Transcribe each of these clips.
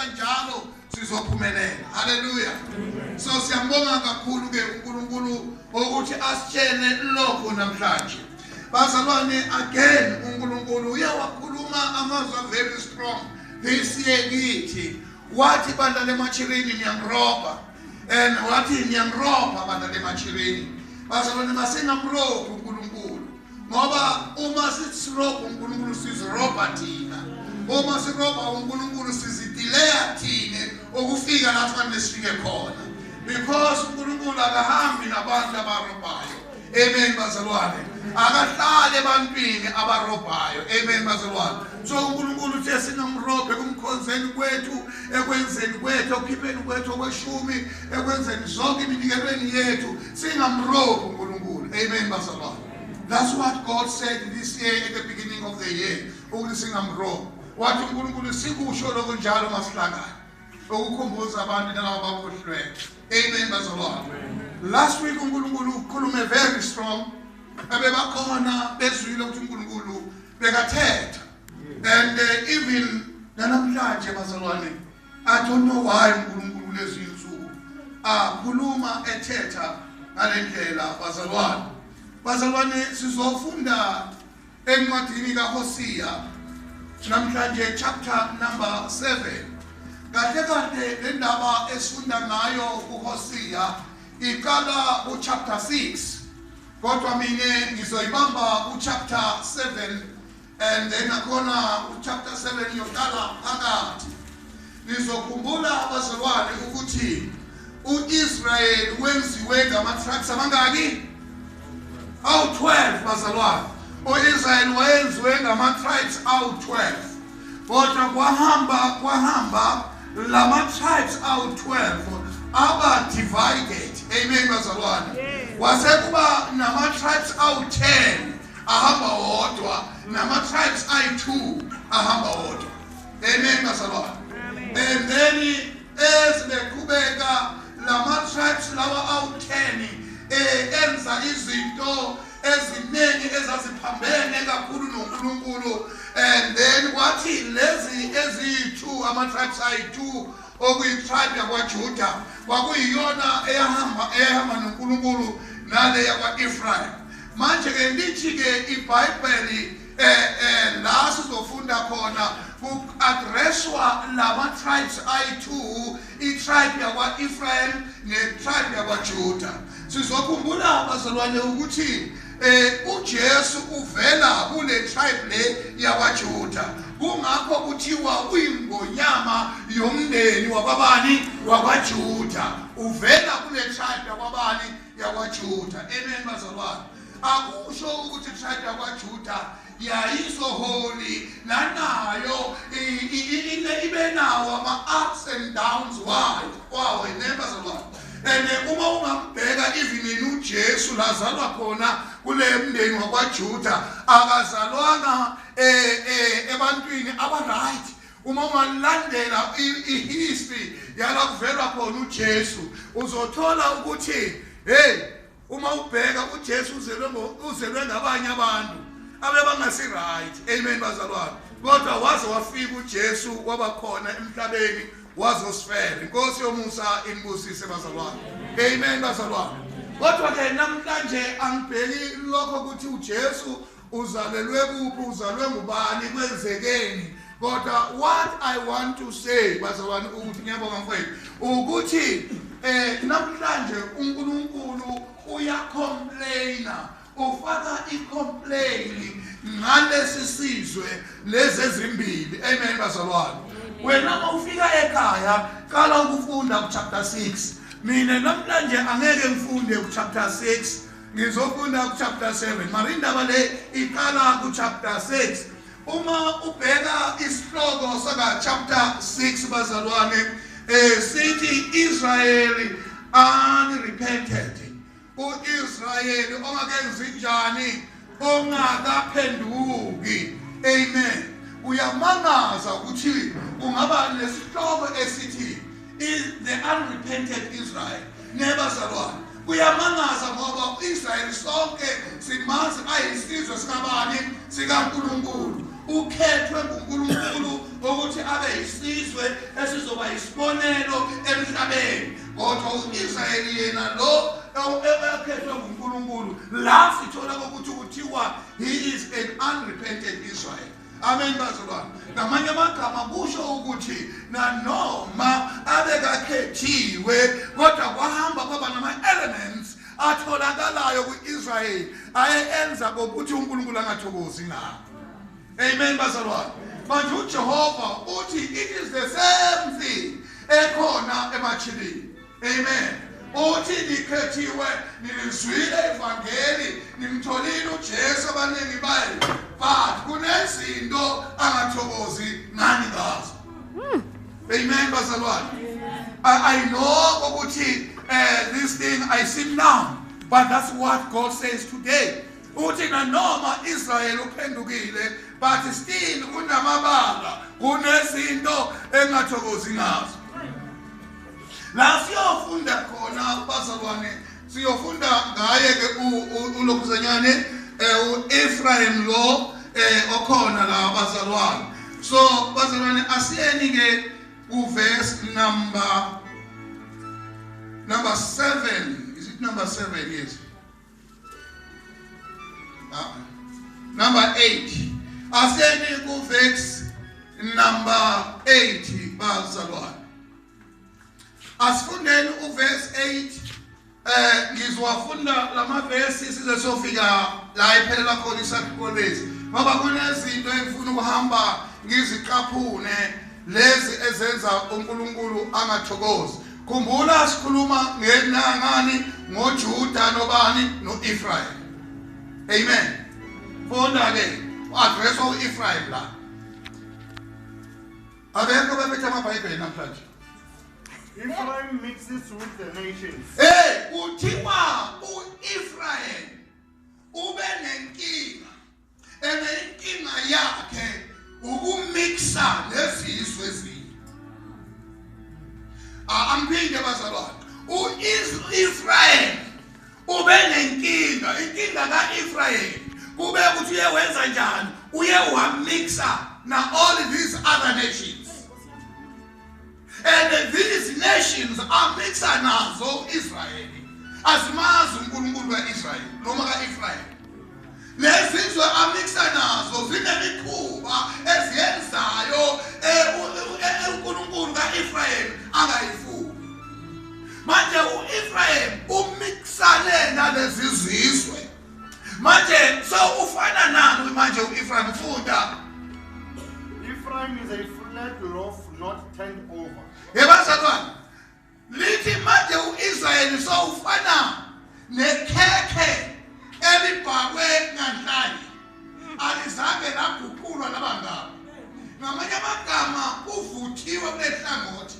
kanjalo sizophumelela. Hallelujah. So siyambonga kakhulu ke uNkulunkulu ukuthi asitshele lokho namhlanje. Bazalwane, again uNkulunkulu uyawakhuluma amazwi very strong. This year kithi wathi bandla leMachirini niyamroba, and wathi niyamroba bandla leMachirini. Bazalwane, masingamrobi uNkulunkulu, ngoba uma siroba uNkulunkulu siziroba thina. Uma siroba uNkulunkulu sizidileya thina ukufika lapho fanele sifike khona, because uNkulunkulu akahambi nabantu abarobayo. Amen bazalwane. Akahlale ebantwini abarobayo. Amen bazalwane. So uNkulunkulu uthe singamrobe kumkhonzeni kwethu, ekwenzeni kwethu, ekukhipheni kwethu okweshumi, ekwenzeni zonke iminikelweni yethu, singamrobi uNkulunkulu. Amen bazalwane. That's what God said this year at the beginning of the year. Ukuthi singamrobi. Wathi uNkulunkulu sikusho lokho njalo masihlangana, ukukhumbuza abantu nalabo abakhohlwe. Amen bazalwane. Last week uNkulunkulu ukhulume very strong. Abebakhona bezwile ukuthi uNkulunkulu bekathetha. And even namhlanje bazalwane, I don't know why uNkulunkulu lezi insuku akhuluma ethetha ngalendlela bazalwane. Bazalwane, sizofunda encwadini kaHosea namhlanje chapter number 7. Kahle le ndaba esifunda ngayo kuHosea iqala chapter 6. Kodwa mina ngizoyibamba chapter 7, and then akona chapter 7 yoqala phakathi. Nizokhumbula abazalwane ukuthi uIsrael wenziwe ngama-tribes amangaki? 12 bazalwane. uIsrael wenziwe ngama-tribes 12. Kodwa kwahamba lama-tribes 12 aba divided. Amen bazalwane. Wasekuba nama-tribes 10 ahamba wodwa, nama-tribes 2 ahamba wodwa. Amen bazalwane. And then ezibeqhubeka lama-tribes lawa 10 enza izinto eziningi ezaziphambene kakhulu noNkulunkulu. And then wathi lezi ezi2 ama-tribes 2 okuyi-tribe yakwaJuda kwakuyiyona ehamba noNkulunkulu nale yakwa-Ephraim. Manje ke lithi ke iBhayibheli la sizofunda khona ku-addresswa lama-tribes 2, i-tribe yakwa-Ephraim ne-tribe yakwaJuda. Sizokhumbula bazalwane ukuthi uJesu uvela kule tribe le yakwaJuda, kungakho kuthiwa uyingonyama yomndeni wakwabani? WakwaJuda. Uvela kule tribe yakwabani? YakwaJuda. Amen bazalwane. Akusho ukuthi tribe yakwaJuda yayisoholi nanayo ibe nawo ama-ups and downs wawo. Amen bazalwane. And uma ungambheka even uJesu lazalwa khona kule mndeni wakwaJuda, akazalwanga ebantwini aba-right. Uma ungalandela i-history yala kuvelwa khona uJesu, uzothola ukuthi uma ubheka uJesu uzelwe ngabanye abantu abebangasi-right. Amen bazalwane. Kodwa waze wafika uJesu wabakhona emhlabeni wazosifela. Inkosi yomusa inibusise bazalwane. Amen bazalwane. Kodwa ke namhlanje angibheki lokho ukuthi uJesu uzalelwe kuphi, uzalwe ngubani, kwenzekeni. Kodwa what I want to say bazalwane ukuthi ngiyabonga mfowethu ukuthi namhlanje uNkulunkulu uyacomplaina, ufaka i-complain ngalesi sizwe lezi ezimbili. Amen bazalwane. Wena uma ufika ekhaya qala ukufunda kuchapter 6. Mina namhlanje angeke ngifunde kuchapter 6, ngizofunda kuchapter 7. Mara indaba le iqala kuchapter 6. Uma ubheka isihloko saka chapter 6 bazalwane, sithi Israel unrepented. uIsrael ongakenzi njani, ongakaphenduki. Amen. Uyamangaza ukuthi ungaba lesihloko esithi the unrepented Israel. Nebazalwane, uyamangaza ngoba uIsrael sonke simazi ayisizwe sikabani? SikaNkulunkulu. Ukhethwe nguNkulunkulu ukuthi abe yisizwe esizoba isibonelo emhlabeni kodwa uIsrayeli yena lo ekhethwe nguNkulunkulu la sithola ukuthi kuthiwa he is an unrepentant Israel. Amen bazalwane. Ngamanye amagama kusho ukuthi nanoma abekakhethiwe kodwa kwahamba kwaba nama-elements atholakalayo ku-Israyeli ayenza ukuthi uNkulunkulu angathokozi ngawo. Amen bazalwane. Manje uJehova uthi it is the same thing ekhona emachilini. Amen. Uthi nikhethiwe nilizwile ivangeli nimtholile uJesu abaningi bayo but kunezinto angathokozi ngani ngazo. Amen bazalwane. I know ukuthi this thing I see now but that's what God says today. Uthi nanoma Israel uphendukile but still kunamabala kunezinto engathokozi ngazo. La siyofunda khona bazalwane siyofunda ngaye ke ulokhuzanyane uEphraim lo okhona la bazalwane. So bazalwane asiyeni ke uverse number 7. Is it number 7? Yes. Number 8. Asiyeni ku verse number 8 bazalwane. Asifundeni uverse 8 ngizowafunda lama verse size sofika la iphelela khona isakhiwo lezi ngoba kunezinto engifuna ukuhamba ngiziqaphune lezi ezenza uNkulunkulu angathokozi. Khumbula sikhuluma ngenangani ngoJuda nobani noEphraim. Amen. Funda ke address uEphraim la. Abekho bephethe amabhayibheli namhlanje. Ephraim mixes with the nations. Kuthiwa uEphraim ube nenkinga. Inkinga yakhe ukumixa nezizwe ezinye. Amphinde bazalwane. uEphraim ube nenkinga. Inkinga kaEphraim kube ukuthi uyewenza njani? Uye wamixa na all these other nations. And these nations are mixed nazo Israel. Asimazi uNkulunkulu kaIsrael noma kaEphraim. Lezizwe amixed nazo zinemikhuba eziyenzayo uNkulunkulu kaEphraim angayifuni. Manje uEphraim umixane nalezi zizwe. Manje so ufana nani manje uEphraim funda? Ephraim is a flat loaf not turned over. Yebazalwane lithi manje uIsrael so ufana nekhekhe elibhakwe nganhlanye alizange laguqulwa labangaba. Ngamanye amagama uvuthiwe kulehlangothi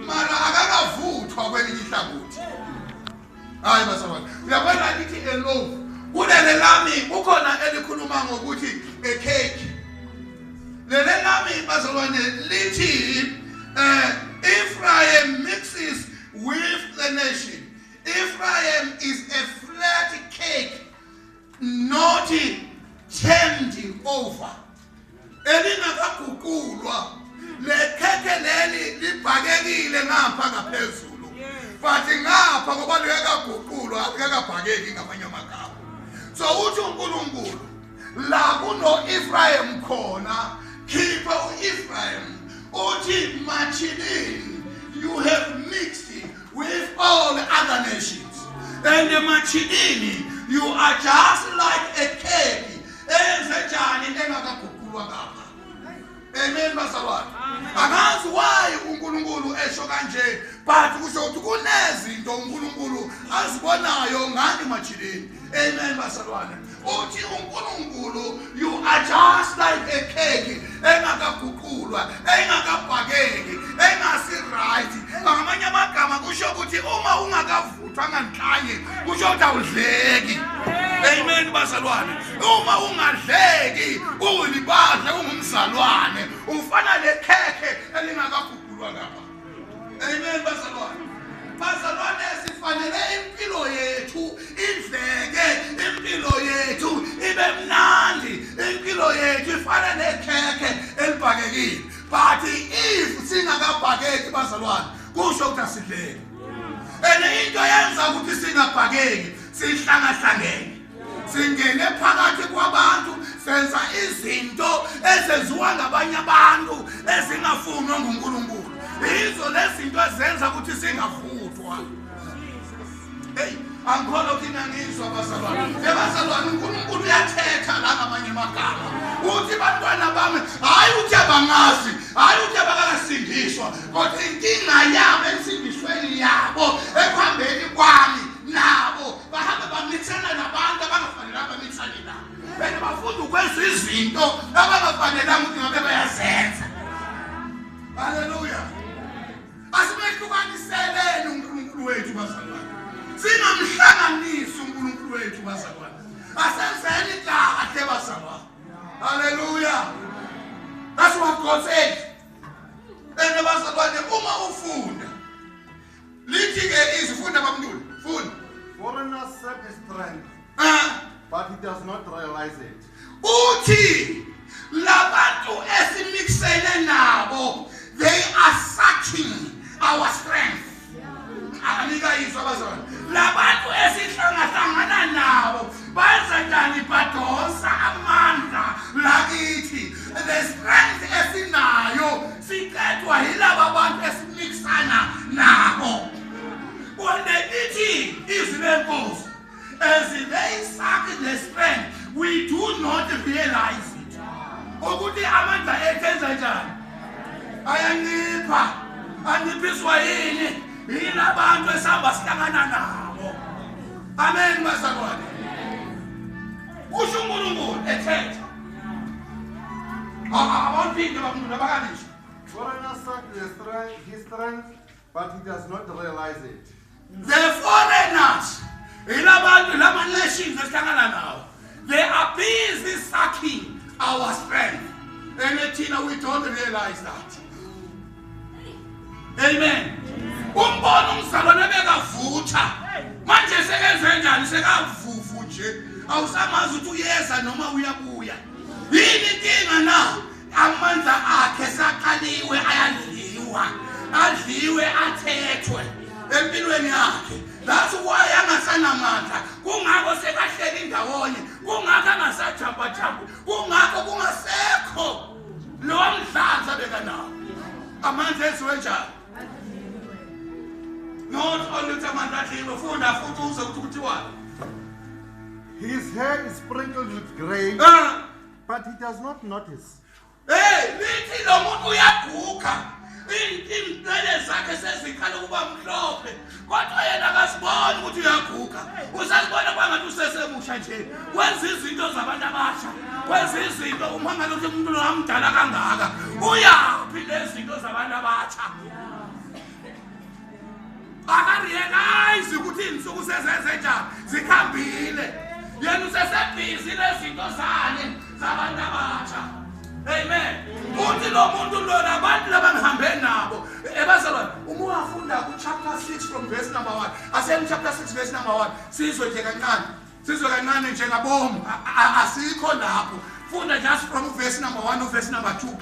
mara akakavuthwa kwelinye ihlangothi. Hayi bazalwane uyabona lithi elofu kulele lami kukhona elikhuluma ngokuthi ekhekhe. Lele lami bazalwane lithi Ephraim mixes with the nation. Ephraim is a flat cake, not turned over. Elingakaguqulwa lekhekhe leli libhakekile ngapha ngaphezulu. But ngapha ngoba liyakaguqulwa akakabhakeki ngamanye amagama. So uthi uNkulunkulu la kuno Ephraim khona khipha uEphraim. Uthi machilini you have mixed with all the other nations. And the machilini you are just like a cake. Enzenjani engakaguqulwa ngapha. Amen bazalwane. Akazi why uNkulunkulu esho kanje but kusho ukuthi kunezinto uNkulunkulu azibonayo ngani machilini. Amen bazalwane. Uthi uNkulunkulu you are just like a cake engakaguqulwa engakabhakeki engasi right. Ngamanye amagama kusho ukuthi uma ungakavuthwa nganhlanye kusho ukuthi awudleki. Amen bazalwane. Uma ungadleki ulibadla ungumzalwane ufana lekhekhe elingakaguqulwa ngapha. Amen bazalwane. Bazalwane sifanele impilo yethu idleke, impilo yethu ibe mnandi, impilo yethu ifana nekhekhe elibhakekile. But if singakabhakeki bazalwane kusho ukuthi asidleke. Ene into yenza ukuthi singabhakeki sihlangahlangene. Singene phakathi kwabantu senza izinto ezenziwa ngabanye abantu ezingafunwa nguNkulunkulu. Izo lezinto ezenza ukuthi singavuthwa. Hey, angikholwa kina ngizwa bazalwane. Bazalwane uNkulunkulu uyathetha la ngamanye amagama. Uthi bantwana bami hayi uthi abangazi, hayi uthi abakasindiswa, kodwa inkinga yabo ensindisweni yabo ekuhambeni kwami nabo bahambe bamithana nabantu abangafanelanga bamithane nabo. Bene bafunda ukwenza izinto abangafanelanga ukuthi ngabe bayazenza. Haleluya. Asimehlukanisele uNkulunkulu wethu bazalwane. Singamhlanganisi uNkulunkulu wethu bazalwane. Asenzeni kahle bazalwane. Hallelujah. That's what God said. And bazalwane uma ufunda lithi ke izifunda bamntuli funda. Foreigners set his strength, but he does not realize it. Uthi labantu esimixene nabo, they are sucking our strength. Anika izwa bazalwane. Labantu esihlangahlangana nabo bazanjani badonsa amandla lakithi. The strength esinayo sikethwa yilabo abantu esimixana nabo. When they eat is as they suck the strength, we do not realize it. Ukuthi amandla ethenza njani? Ayanipha. Aniphiswa yini? Yilabantu esihamba sihlangana nabo. Amen bazalwane. Kusho uNkulunkulu ethetha. Awuphinde bamntwana bakanisho. Foreigners set his strength, but he does not realize it. The foreigners, ilabantu lama nations esihlangana nawo, they are busy sucking our strength. And thina we don't realize that. Amen. Umbona umzalwane bekavutha. Manje sekenze njani sekavuvu nje. Awusamazi ukuthi uyeza noma uyabuya. Yini inkinga na? Amandla akhe saqaliwe ayadliwa. Adliwe athethwe empilweni yakhe. That's why angasanamandla. Kungakho sekahleli ndawonye. Kungakho angasajamba jamba. Kungakho kungasekho lo mdlandla bekanawo. Amandla eziwe njani? Not only to amandla adliwe funda futhi uze ukuthi kuthiwa. His hair is sprinkled with gray, but he does not notice. Hey, lithi lo muntu uyaguga. Impele zakhe sezikhala kuba mhlophe. Kodwa yena akasiboni ukuthi uyaguga. Usazibona kwangathi usesemusha nje. Wenza izinto zabantu abasha. Wenza izinto uma ngabe umuntu lo amdala kangaka. Uyaphi lezi zinto zabantu abatsha? Akarealize ukuthi insuku sezenze njani. Zikhambile. Yena usesebhizi lezinto zane zabantu abatsha. Amen. Uthi lo muntu lo nabantu labangihambe nabo. Bazalwane, uma ufunda ku chapter 6 from verse number 1. Asem chapter 6 verse number 1. Sizwe nje kancane. Sizwe kancane nje ngabomu. Asikho lapho. Funda just from verse number 1 to verse number 2.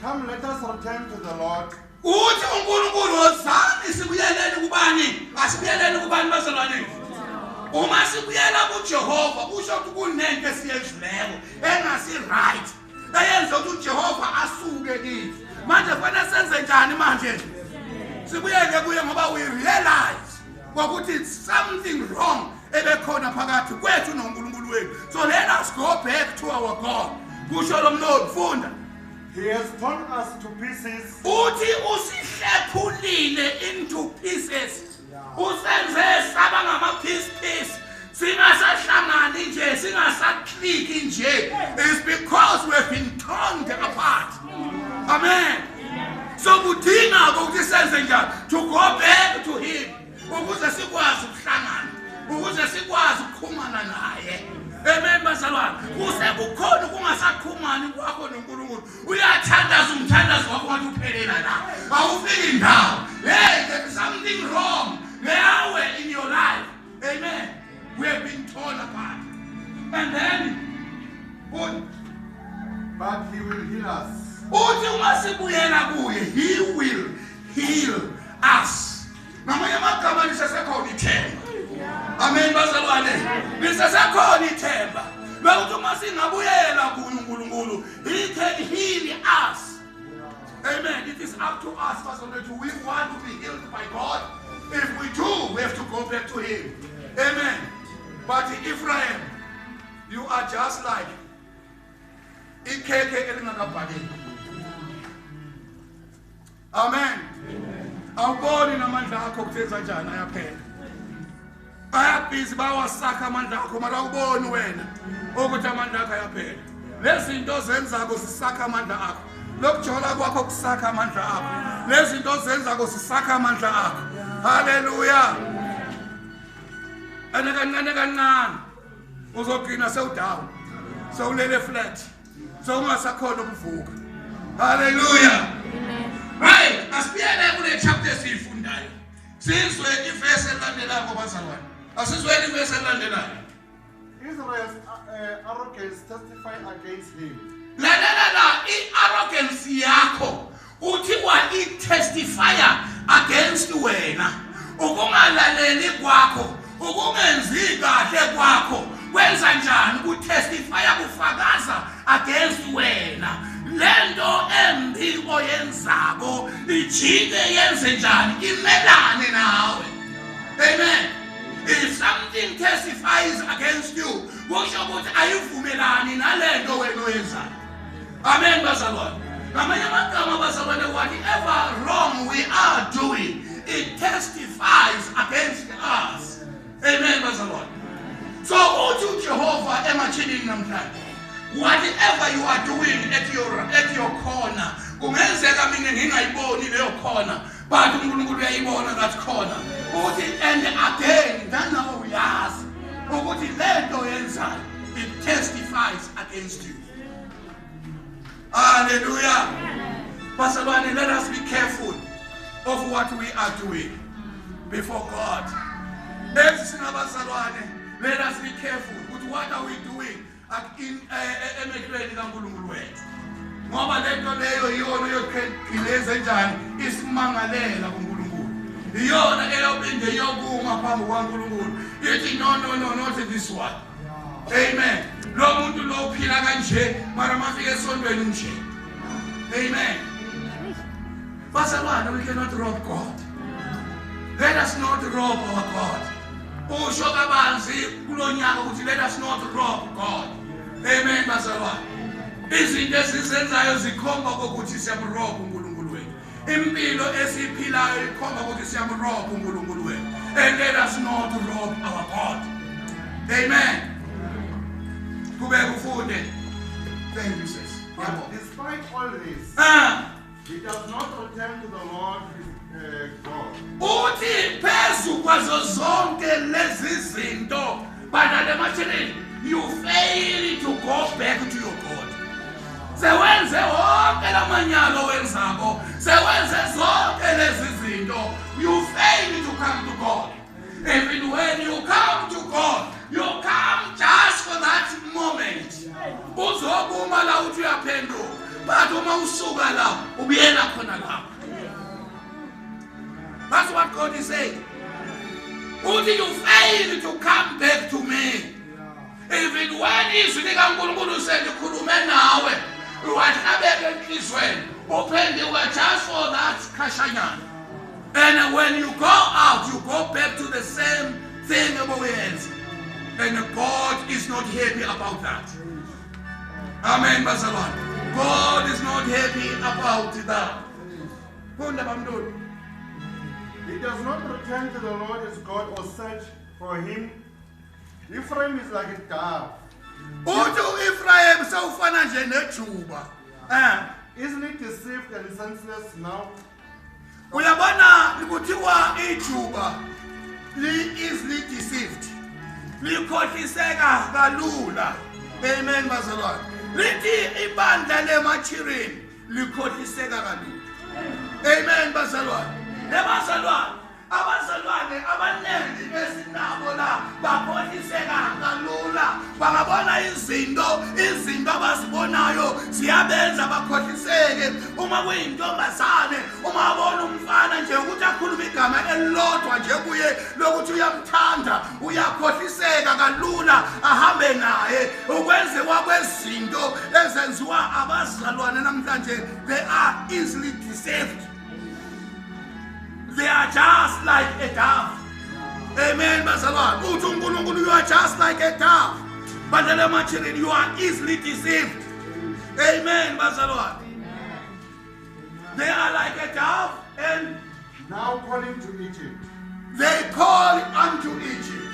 Come, let us return to the Lord. Uthi uNkulunkulu wozani sibuyeleni kubani? Asibuyeleni kubani bazalwane? Uma sibuyela kuJehova kusho ukuthi kunento esiyedluleko engasi right. Eyenza ukuthi uJehova asuke kithi. Manje kufanele senze njani manje? Sibuyele kuye ngoba we realize ukuthi it's something wrong ebekhona phakathi kwethu noNkulunkulu wethu. So let us go back to our God. Kusho lo mlolo funda. He has torn us to pieces. Uthi usihlephulile into pieces. Usenze saba ngama piece. Singasahlangani nje, singasaclick nje. It's because we've been torn apart. Amen. So kudinga ukuthi senze njani? To go back to him. Ukuze sikwazi ukuhlangana. Ukuze sikwazi ukukhumana naye. Amen bazalwane. Kusekukhona ukungasakhumani kwakho noNkulunkulu. Uyathandaza umthandazo wakho wathi uphelela la. Awufiki ndawo. Hey, there is something wrong. Now in your life. Amen. We have been torn apart. And then but he will heal us. Uthi uma sibuyela kuye, he Amen. It is up to us, Pastor. Do we want to be healed by God? If we do, we have to go back to Him. Amen. But Ephraim, you are just like ikhekhe elingakabhaleki. Amen. Awuboni namandla akho kuthenza njani ayaphela. Bayabhizi bawasakha amandla akho mara awuboni wena ukuthi amandla akho ayaphela. Lezi zinto zenzako zisakha amandla akho. Lokujola kwakho kusakha amandla akho. Lezi zinto zenzako zisakha amandla akho. Hallelujah. Kancane kancane uzogcina sewudown. Sewulele flat. Sewungasakhona ukuvuka. Hallelujah. Right, asibiyele kule chapter siyifundayo. Sizwe iverse elandelayo bazalwane. Asizweni iverse elandelayo. Israel's arrogance testify against him. La i-arrogance yakho uthiwa i-testifier against wena. Ukungalaleli kwakho, ukungenzi kahle kwakho, kwenza njani ukutestifya kufakaza against wena. Lento embi oyenzako ijike yenze njani imelane nawe. Amen. If something testifies against you, kusho ukuthi ayivumelani nalento wena oyenzayo. Amen bazalwane. Ngamanye amagama bazalwane, whatever wrong we are doing, it testifies against us. Amen bazalwane. So uthi Jehovah emachinini namhlanje, whatever you are doing at your corner, kungenzeka mina ngingayiboni leyo corner, but uNkulunkulu uyayibona that corner. Uthi and again nana uyazi ukuthi lento yenzayo it testifies against you. Hallelujah. Bazalwane, let us be careful of what we are doing before God. Let us be careful with what are we doing in emehlweni kaNkulunkulu wethu. Ngoba lento leyo iyona yokukhileza njani isimangalela kuNkulunkulu. Iyona eyobinde yokuma phambi kwaNkulunkulu. Ithi no not this one. Amen. Lo muntu lo uphila kanje mara mafike esontweni nje. Amen. Bazalwane, we cannot rob God. Let us not rob our God. Usho kabanzi kulonyaka ukuthi let us not rob God. Amen bazalwane. Izinto esizenzayo zikhomba ukuthi siyamroba uNkulunkulu wethu. Impilo esiphilayo ikhomba ukuthi siyamroba uNkulunkulu wethu. And let us not rob our God. Amen. Kubeka ufunde. Thank you sis. But despite all this, he does not return to the Lord his God. Uthi phezu kwazo zonke lezi zinto badale macheleni, you fail to go back to your God. Sewenze wonke lamanyalo wenzako, sewenze zonke lezi zinto, you fail to come to God. Even when you come to God, you come just for that moment. Uzokuma la uthi uyaphenduka, but uma usuka la ubuyela khona lapho. That's what God is saying. Uthi you fail to come back to me. Even when izwi likaNkulunkulu selikhulume nawe, wathi abeke enhlizweni, uphenduka just for that khashanyana. And when you go out, you go back to the same thing obuyenza. And God is not happy about that. Amen, bazalwane. God is not happy about that. He does not return to the Lord his God or search for him. Ephraim is like a dove. Ephraim sawufana nje nejuba. Isn't it deceived and senseless now? Uyabona likuthiwa ijuba easily deceived. Likhohliseka kalula. Amen bazalwane. Lithi ibandla lemachirini likhohliseka kalula. Amen bazalwane. Nebazalwane, abazalwane abanengi besinabo la bakhohliseka kalula. Bangabona izinto abazibonayo ziyabenza bakhohliseke. Uma kuyintombazane, uma abona umfana nje ukuthi akhuluma igama elilodwa nje kuye lokuthi uyamthanda, uyakhohliseka kalula ahambe naye. Ukwenziwa kwezinto ezenziwa abazalwane namhlanje, they are easily deceived. They are just like a dove. Amen, bazalwane. Uthi uNkulunkulu, you are just like a dove. But you are easily deceived. Amen, bazalwane. They are like a dove, and now calling to Egypt. They call unto Egypt.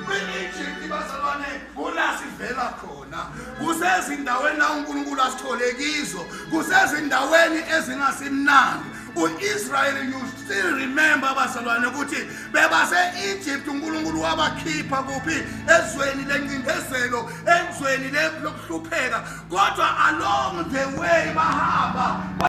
Egypt bazalwane kula sivela khona, kusezindaweni la uNkulunkulu asithole kizo, kusezindaweni ezingasimnandi. U-Israel, you still remember bazalwane ukuthi bebase Egypt, uNkulunkulu wabakhipha kuphi? Ezweni lencindezelo, ezweni lokuhlupheka. Kodwa along the way bahamba